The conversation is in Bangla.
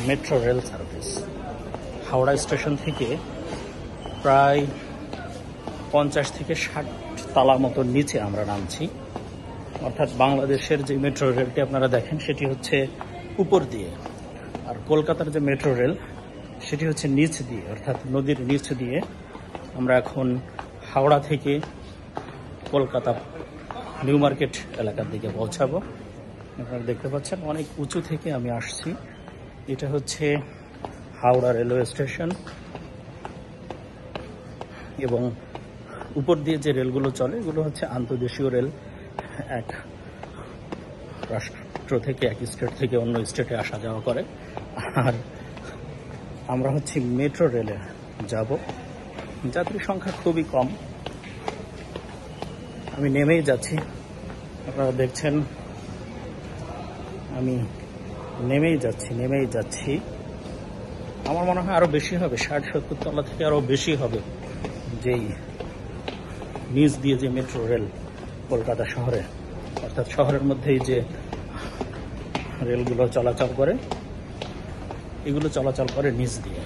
Metro rail service. Howrah station থেকে প্রায় 50 থেকে 60 তলা মতো নিচে আমরা নামছি। অর্থাৎ বাংলাদেশের যে মেট্রো রেলটি আপনারা দেখেন সেটি হচ্ছে উপর দিয়ে, আর কলকাতার যে মেট্রো রেল সেটি হচ্ছে নিচ দিয়ে, অর্থাৎ নদীর নিচ দিয়ে। আমরা এখন হাওড়া থেকে কলকাতা নিউ মার্কেট এলাকার দিকে পৌঁছাবো। আপনারা দেখতে পাচ্ছেন অনেক উঁচু থেকে আমি আসছি। এটা হচ্ছে হাওড়া রেলওয়ে স্টেশন, এবং উপর দিয়ে যে রেলগুলো চলে এগুলো হচ্ছে আন্তর্দেশীয় রেল। এক রাষ্ট্র থেকে, এক স্টেট থেকে অন্য স্টেটে আসা যাওয়া করে। আর আমরা হচ্ছে মেট্রো রেলে যাব। যাত্রী সংখ্যা খুবই কম। আমি নেমেই যাচ্ছি, আপনারা দেখছেন আমি নেমেই যাচ্ছি। আমার মনে হয় আরো বেশি হবে, 60-70 তলা থেকে আরো বেশি হবে যেই নিচ দিয়ে যে মেট্রো রেল কলকাতা শহরে, অর্থাৎ শহরের মধ্যেই যে রেলগুলো চলাচল করে, এগুলো চলাচল করে নিচ দিয়ে।